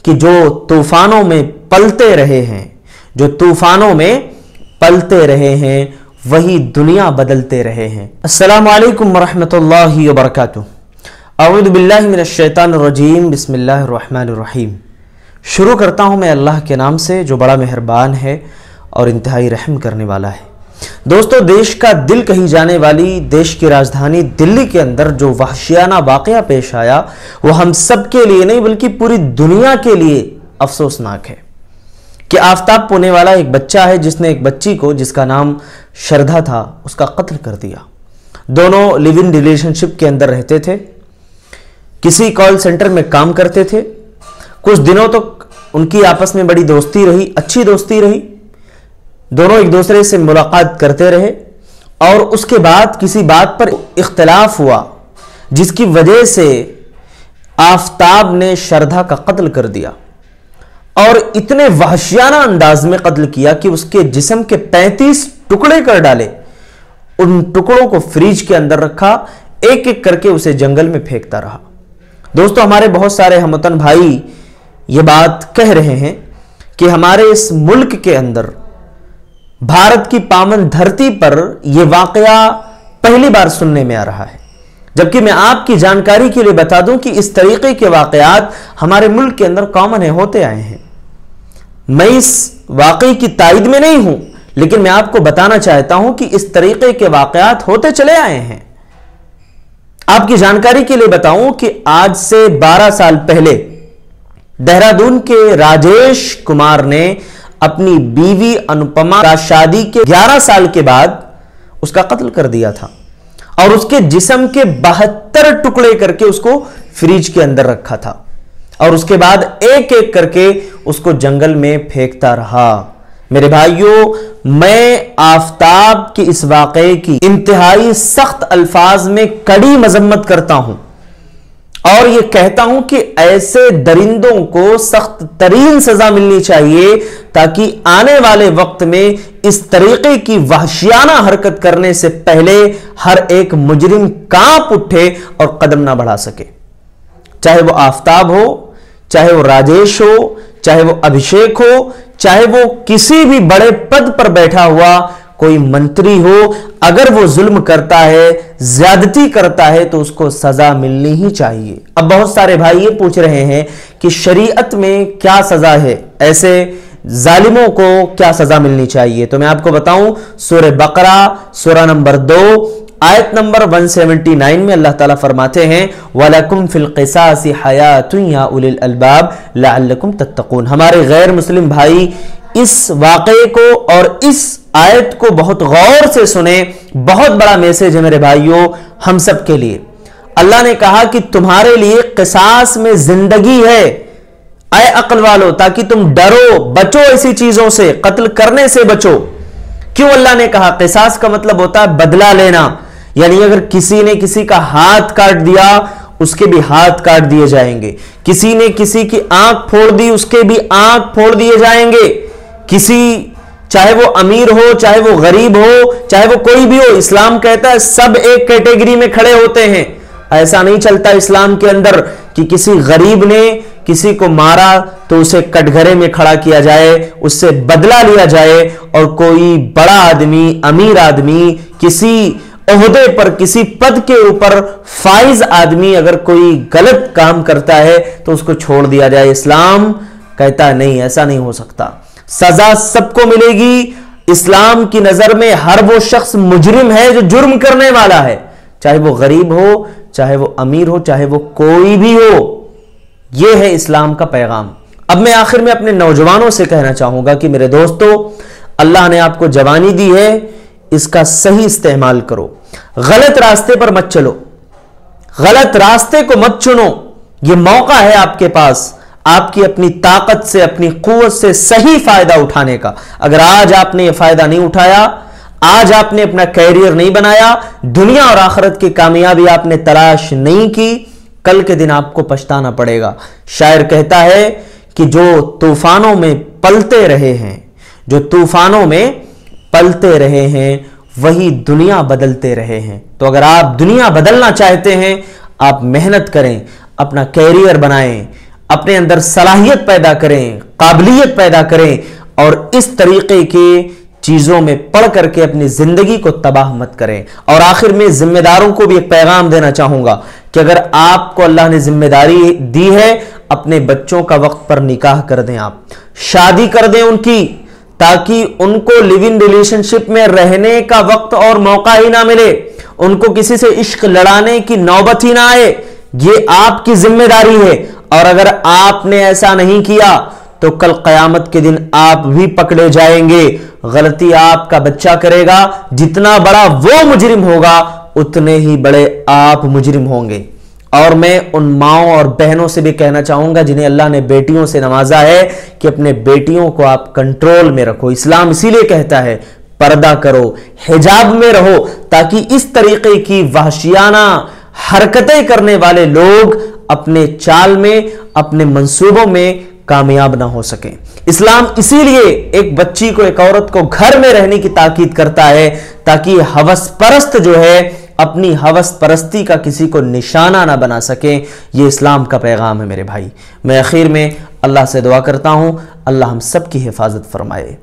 کہ جو तूफानों में पलते रहे हैं, जो तूफानों में पलते रहे हैं वही दुनिया बदलते रहे हैं। अस्सलामु अलैकुम वरहमतुल्लाहि वबरकातुहू। अऊज़ु बिल्लाहि मिनश शैतानिर रजीम, बिस्मिल्लाहिर रहमानिर रहीम। शुरू करता हूँ मैं अल्लाह के नाम से जो बड़ा मेहरबान है और इंतहाई रहम करने वाला है। दोस्तों, देश का दिल कही जाने वाली देश की राजधानी दिल्ली के अंदर जो वहशियाना वाकया पेश आया वो हम सब के लिए नहीं बल्कि पूरी दुनिया के लिए अफसोसनाक है कि आफ्ताब पुणे वाला एक बच्चा है जिसने एक बच्ची को, जिसका नाम श्रद्धा था, उसका कत्ल कर दिया। दोनों लिव इन रिलेशनशिप के अंदर रहते थे, किसी कॉल सेंटर में काम करते थे। कुछ दिनों तक उनकी आपस में बड़ी दोस्ती रही, अच्छी दोस्ती रही, दोनों एक दूसरे से मुलाकात करते रहे और उसके बाद किसी बात पर इख्तिलाफ हुआ जिसकी वजह से आफ्ताब ने श्रद्धा का कत्ल कर दिया और इतने वहशियाना अंदाज में कत्ल किया कि उसके जिस्म के 35 टुकड़े कर डाले। उन टुकड़ों को फ्रिज के अंदर रखा, एक एक करके उसे जंगल में फेंकता रहा। दोस्तों, हमारे बहुत सारे हमवतन भाई ये बात कह रहे हैं कि हमारे इस मुल्क के अंदर, भारत की पावन धरती पर यह वाकया पहली बार सुनने में आ रहा है। जबकि मैं आपकी जानकारी के लिए बता दूं कि इस तरीके के वाकयात हमारे मुल्क के अंदर कॉमन है, होते आए हैं। मैं इस वाकई की तायद में नहीं हूं, लेकिन मैं आपको बताना चाहता हूं कि इस तरीके के वाकयात होते चले आए हैं। आपकी जानकारी के लिए बताऊं कि आज से 12 साल पहले देहरादून के राजेश कुमार ने अपनी बीवी अनुपमा का शादी के 11 साल के बाद उसका कत्ल कर दिया था और उसके जिस्म के 72 टुकड़े करके उसको फ्रिज के अंदर रखा था और उसके बाद एक एक करके उसको जंगल में फेंकता रहा। मेरे भाइयों, मैं आफ्ताब की इस वाकये की इंतहाई सख्त अल्फाज में कड़ी मजम्मत करता हूं और यह कहता हूं कि ऐसे दरिंदों को सख्त तरीन सजा मिलनी चाहिए ताकि आने वाले वक्त में इस तरीके की वहशियाना हरकत करने से पहले हर एक मुजरिम कांप उठे और कदम ना बढ़ा सके। चाहे वो आफ्ताब हो, चाहे वो राजेश हो, चाहे वो अभिषेक हो, चाहे वो किसी भी बड़े पद पर बैठा हुआ कोई मंत्री हो, अगर वो जुल्म करता है, ज्यादती करता है तो उसको सजा मिलनी ही चाहिए। अब बहुत सारे भाई ये पूछ रहे हैं कि शरीयत में क्या सजा है, ऐसे जालिमों को क्या सजा मिलनी चाहिए। तो मैं आपको बताऊं, सूरह बकरा सूरह नंबर 2 आयत नंबर 179 में अल्लाह ताला फरमाते हैं, वलकुम फिल क़िसासी हयातुन या उलिल अलबाब लअल्लकुम तत्तकून। हमारे गैर मुस्लिम भाई इस वाक़े को और इस आयत को बहुत गौर से सुने। बहुत बड़ा मैसेज है मेरे भाइयों हम सब के लिए। अल्लाह ने कहा कि तुम्हारे लिए क़िसास में जिंदगी है, ऐ अक्ल वालो, ताकि तुम डरो, बचो ऐसी चीजों से, कत्ल करने से बचो। क्यों अल्लाह ने कहा? क़िसास का मतलब होता है बदला लेना, यानी अगर किसी ने किसी का हाथ काट दिया उसके भी हाथ काट दिए जाएंगे, किसी ने किसी की आंख फोड़ दी उसके भी आंख फोड़ दिए जाएंगे। किसी, चाहे वो अमीर हो, चाहे वो गरीब हो, चाहे वो कोई भी हो, इस्लाम कहता है सब एक कैटेगरी में खड़े होते हैं। ऐसा नहीं चलता इस्लाम के अंदर कि किसी गरीब ने किसी को मारा तो उसे कटघरे में खड़ा किया जाए, उससे बदला लिया जाए, और कोई बड़ा आदमी, अमीर आदमी, किसी ओहदे पर, किसी पद के ऊपर फाइज आदमी अगर कोई गलत काम करता है तो उसको छोड़ दिया जाए। इस्लाम कहता है नहीं, ऐसा नहीं हो सकता, सजा सबको मिलेगी। इस्लाम की नजर में हर वो शख्स मुजरिम है जो जुर्म करने वाला है, चाहे वो गरीब हो, चाहे वो अमीर हो, चाहे वो कोई भी हो। यह है इस्लाम का पैगाम। अब मैं आखिर में अपने नौजवानों से कहना चाहूंगा कि मेरे दोस्तों, अल्लाह ने आपको जवानी दी है, इसका सही इस्तेमाल करो। गलत रास्ते पर मत चलो, गलत रास्ते को मत चुनो। यह मौका है आपके पास, आपकी अपनी ताकत से, अपनी कुव्वत से सही फायदा उठाने का। अगर आज आपने यह फायदा नहीं उठाया, आज आपने अपना कैरियर नहीं बनाया, दुनिया और आखिरत की कामयाबी आपने तलाश नहीं की, कल के दिन आपको पछताना पड़ेगा। शायर कहता है कि जो तूफानों में पलते रहे हैं, जो तूफानों में पलते रहे हैं वही दुनिया बदलते रहे हैं। तो अगर आप दुनिया बदलना चाहते हैं, आप मेहनत करें, अपना कैरियर बनाएं, اپنے اندر صلاحیت پیدا کریں، قابلیت پیدا کریں، اور اس طریقے کے چیزوں میں پڑھ کر کے اپنی زندگی کو تباہ مت کریں۔ اور آخر میں ذمہ داروں کو بھی ایک پیغام دینا چاہوں گا کہ اگر آپ کو اللہ نے ذمہ داری دی ہے، اپنے بچوں کا وقت پر نکاح کر دیں، آپ شادی کر دیں ان کی، تاکہ ان کو لیو ان ریلیشن شپ میں رہنے کا وقت اور موقع ہی نہ ملے، ان کو کسی سے عشق لڑانے کی نوبت ہی نہ آئے۔ یہ آپ کی ذمہ داری ہے، اور اگر آپ نے ایسا نہیں کیا تو کل قیامت کے دن آپ بھی پکڑے جائیں گے۔ غلطی آپ کا بچہ کرے گا، جتنا بڑا وہ مجرم ہوگا اتنے ہی بڑے آپ مجرم ہوں گے۔ اور میں ان ماؤں اور بہنوں سے بھی کہنا چاہوں گا جنہیں اللہ نے بیٹیوں سے نوازا ہے کہ اپنے بیٹیوں کو آپ کنٹرول میں رکھو۔ اسلام اسی لیے کہتا ہے پردہ کرو، حجاب میں رہو، تاکہ اس طریقے کی وحشیانہ حرکتیں کرنے والے لوگ اپنے چال میں، اپنے منصوبوں میں کامیاب نہ ہو سکیں۔ اسلام اسی لیے ایک بچی کو، ایک عورت کو گھر میں رہنے کی تاکید کرتا ہے، تاکہ ہوس پرست جو ہے اپنی ہوس پرستی کا کسی کو نشانہ نہ بنا سکیں۔ یہ اسلام کا پیغام ہے میرے بھائی۔ میں اخیر میں اللہ سے دعا کرتا ہوں اللہ ہم سب کی حفاظت فرمائے۔